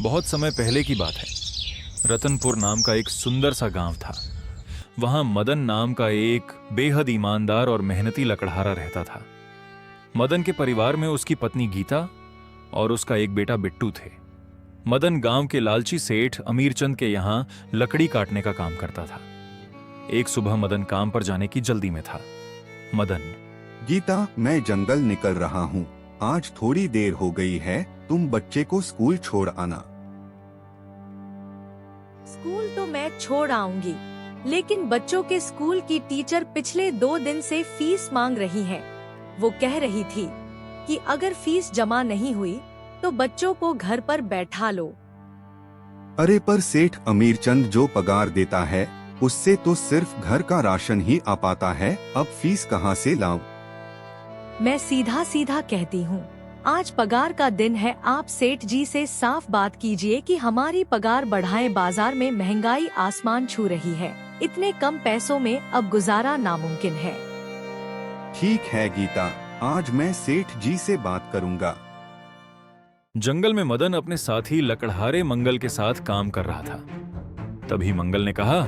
बहुत समय पहले की बात है। रतनपुर नाम का एक सुंदर सा गांव था। वहां मदन नाम का एक बेहद ईमानदार और मेहनती लकड़हारा रहता था। मदन के परिवार में उसकी पत्नी गीता और उसका एक बेटा बिट्टू थे। मदन गांव के लालची सेठ अमीरचंद के यहां लकड़ी काटने का काम करता था। एक सुबह मदन काम पर जाने की जल्दी में था। मदन, गीता, मैं जंगल निकल रहा हूँ। आज थोड़ी देर हो गई है, तुम बच्चे को स्कूल छोड़ आना। स्कूल तो मैं छोड़ आऊंगी, लेकिन बच्चों के स्कूल की टीचर पिछले 2 दिन से फीस मांग रही है। वो कह रही थी कि अगर फीस जमा नहीं हुई तो बच्चों को घर पर बैठा लो। अरे पर सेठ अमीरचंद जो पगार देता है उससे तो सिर्फ घर का राशन ही आ पाता है, अब फीस कहाँ से लाऊं? मैं सीधा सीधा कहती हूँ, आज पगार का दिन है। आप सेठ जी से साफ बात कीजिए कि हमारी पगार बढ़ाएं। बाजार में महंगाई आसमान छू रही है। इतने कम पैसों में अब गुजारा नामुमकिन है। ठीक है गीता, आज मैं सेठ जी से बात करूंगा। जंगल में मदन अपने साथी लकड़हारे मंगल के साथ काम कर रहा था। तभी मंगल ने कहा,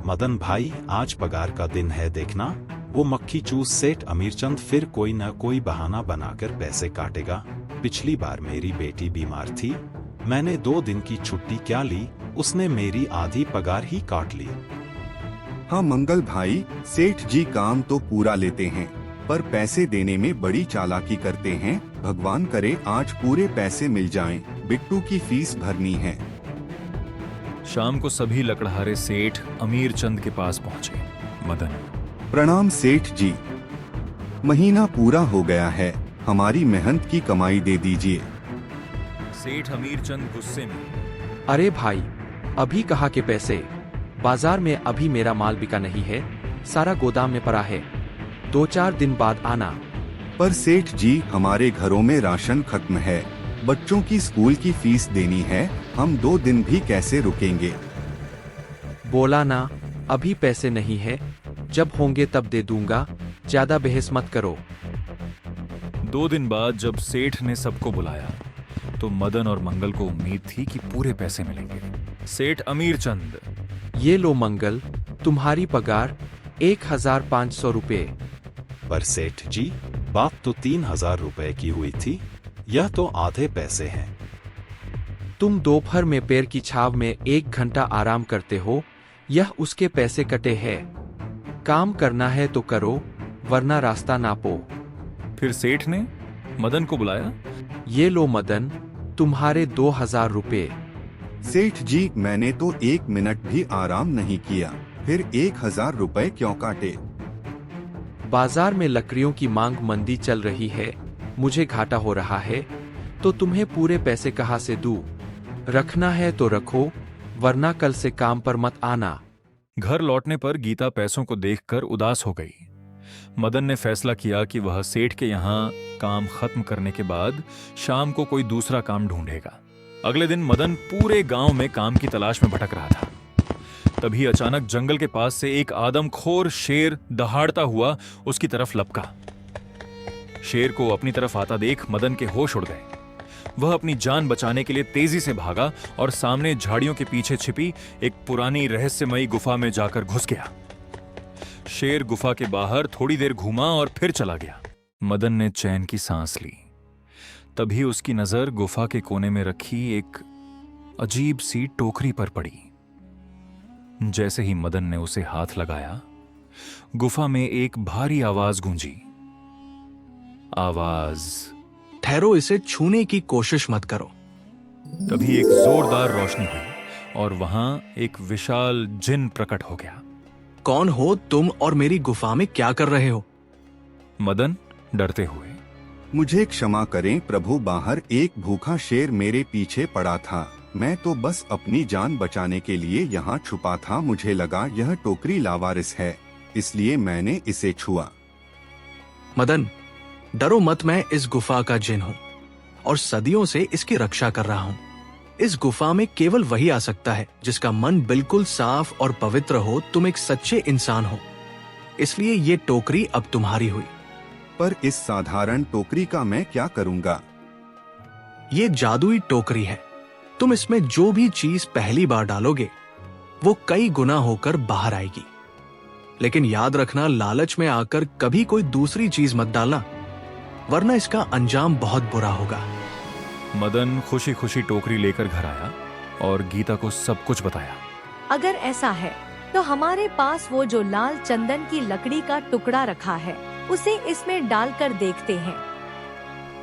मदन भाई, आज पगार का दिन है, देखना वो मक्खी चूस सेठ अमीरचंद फिर कोई न कोई बहाना बनाकर पैसे काटेगा। पिछली बार मेरी बेटी बीमार थी, मैंने 2 दिन की छुट्टी क्या ली, उसने मेरी आधी पगार ही काट ली। हाँ मंगल भाई, सेठ जी काम तो पूरा लेते हैं पर पैसे देने में बड़ी चालाकी करते हैं। भगवान करे आज पूरे पैसे मिल जाएं, बिट्टू की फीस भरनी है। शाम को सभी लकड़हारे सेठ अमीरचंद के पास पहुंचे। मदन, प्रणाम सेठ जी, महीना पूरा हो गया है, हमारी मेहनत की कमाई दे दीजिए। सेठ अमीरचंद गुस्से में, अरे भाई, अभी कहाँ के पैसे? बाजार में अभी मेरा माल बिका नहीं है, सारा गोदाम में पड़ा है। 2-4 दिन बाद आना। पर सेठ जी, हमारे घरों में राशन खत्म है, बच्चों की स्कूल की फीस देनी है, हम 2 दिन भी कैसे रुकेंगे? बोला ना, अभी पैसे नहीं है, जब होंगे तब दे दूंगा, ज्यादा बहस मत करो। 2 दिन बाद जब सेठ ने सबको बुलाया तो मदन और मंगल को उम्मीद थी कि पूरे पैसे मिलेंगे। सेठ अमीरचंद, ये लो मंगल, तुम्हारी पगार 1500 रुपए। पर सेठ जी, बात तो 3000 रुपए की हुई थी, यह तो आधे पैसे हैं। तुम दोपहर में पैर की छाव में 1 घंटा आराम करते हो, यह उसके पैसे कटे हैं। काम करना है तो करो, वरना रास्ता नापो। फिर सेठ ने मदन को बुलाया। ये लो मदन, तुम्हारे 2000 रुपए। सेठ जी, मैंने तो 1 मिनट भी आराम नहीं किया, फिर 1000 रुपए क्यों काटे? बाजार में लकड़ियों की मांग मंदी चल रही है, मुझे घाटा हो रहा है, तो तुम्हें पूरे पैसे कहाँ से दूं? रखना है तो रखो, वरना कल से काम पर मत आना। घर लौटने पर गीता पैसों को देखकर उदास हो गई। मदन ने फैसला किया कि वह सेठ के यहाँ काम खत्म करने के बाद शाम को कोई दूसरा काम ढूंढेगा। अगले दिन मदन पूरे गांव में काम की तलाश में भटक रहा था। तभी अचानक जंगल के पास से एक आदमखोर शेर दहाड़ता हुआ उसकी तरफ लपका। शेर को अपनी तरफ आता देख मदन के होश उड़ गए। वह अपनी जान बचाने के लिए तेजी से भागा और सामने झाड़ियों के पीछे छिपी एक पुरानी रहस्यमयी गुफा में जाकर घुस गया। शेर गुफा के बाहर थोड़ी देर घूमा और फिर चला गया। मदन ने चैन की सांस ली। तभी उसकी नजर गुफा के कोने में रखी एक अजीब सी टोकरी पर पड़ी। जैसे ही मदन ने उसे हाथ लगाया, गुफा में एक भारी आवाज गूंजी। आवाज, ठहरो, इसे छूने की कोशिश मत करो। तभी एक जोरदार रोशनी हुई और वहां एक विशाल जिन प्रकट हो गया। कौन हो तुम और मेरी गुफा में क्या कर रहे हो? मदन डरते हुए, मुझे क्षमा करें प्रभु, बाहर एक भूखा शेर मेरे पीछे पड़ा था, मैं तो बस अपनी जान बचाने के लिए यहाँ छुपा था। मुझे लगा यह टोकरी लावारिस है, इसलिए मैंने इसे छुआ। मदन, डरो मत, मैं इस गुफा का जिन हूँ और सदियों से इसकी रक्षा कर रहा हूँ। इस गुफा में केवल वही आ सकता है जिसका मन बिल्कुल साफ और पवित्र हो। तुम एक सच्चे इंसान हो, इसलिए ये टोकरी अब तुम्हारी हुई। पर इस साधारण टोकरी का मैं क्या करूँगा? ये जादुई टोकरी है, तुम इसमें जो भी चीज पहली बार डालोगे वो कई गुना होकर बाहर आएगी। लेकिन याद रखना, लालच में आकर कभी कोई दूसरी चीज मत डालना, वरना इसका अंजाम बहुत बुरा होगा। मदन खुशी खुशी टोकरी लेकर घर आया और गीता को सब कुछ बताया। अगर ऐसा है तो हमारे पास वो जो लाल चंदन की लकड़ी का टुकड़ा रखा है उसे इसमें डालकर देखते हैं।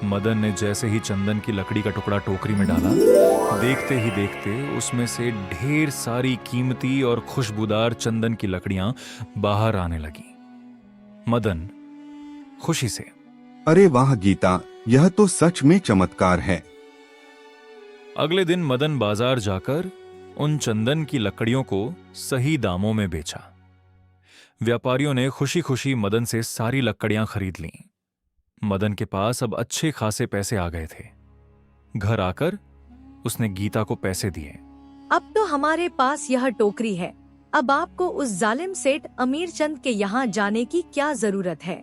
मदन ने जैसे ही चंदन की लकड़ी का टुकड़ा टोकरी में डाला, देखते ही देखते उसमें से ढेर सारी कीमती और खुशबूदार चंदन की लकड़ियां बाहर आने लगी। मदन खुशी से, अरे वाह गीता, यह तो सच में चमत्कार है। अगले दिन मदन बाजार जाकर उन चंदन की लकड़ियों को सही दामों में बेचा। व्यापारियों ने खुशी खुशी मदन से सारी लकड़ियां खरीद लीं। मदन के पास अब अच्छे खासे पैसे आ गए थे। घर आकर उसने गीता को पैसे दिए। अब तो हमारे पास यह टोकरी है, अब आपको उस जालिम सेठ अमीरचंद के यहाँ जाने की क्या जरूरत है?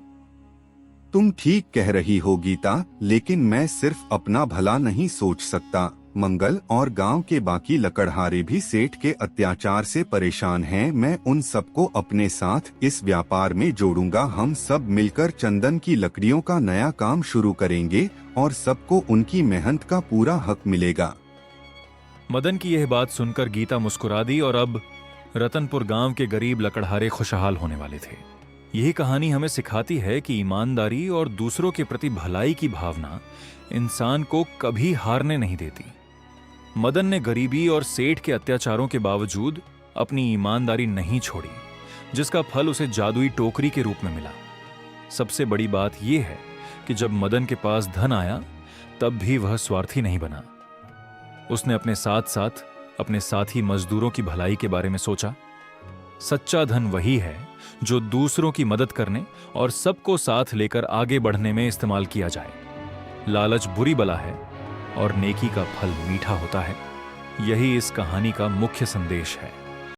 तुम ठीक कह रही हो गीता, लेकिन मैं सिर्फ अपना भला नहीं सोच सकता। मंगल और गांव के बाकी लकड़हारे भी सेठ के अत्याचार से परेशान हैं। मैं उन सबको अपने साथ इस व्यापार में जोड़ूंगा। हम सब मिलकर चंदन की लकड़ियों का नया काम शुरू करेंगे और सबको उनकी मेहनत का पूरा हक मिलेगा। मदन की यह बात सुनकर गीता मुस्कुरा दी और अब रतनपुर गांव के गरीब लकड़हारे खुशहाल होने वाले थे। यही कहानी हमें सिखाती है कि ईमानदारी और दूसरों के प्रति भलाई की भावना इंसान को कभी हारने नहीं देती। मदन ने गरीबी और सेठ के अत्याचारों के बावजूद अपनी ईमानदारी नहीं छोड़ी, जिसका फल उसे जादुई टोकरी के रूप में मिला। सबसे बड़ी बात यह है कि जब मदन के पास धन आया तब भी वह स्वार्थी नहीं बना। उसने अपने साथ साथ अपने साथी मजदूरों की भलाई के बारे में सोचा। सच्चा धन वही है जो दूसरों की मदद करने और सबको साथ लेकर आगे बढ़ने में इस्तेमाल किया जाए। लालच बुरी बला है और नेकी का फल मीठा होता है। यही इस कहानी का मुख्य संदेश है।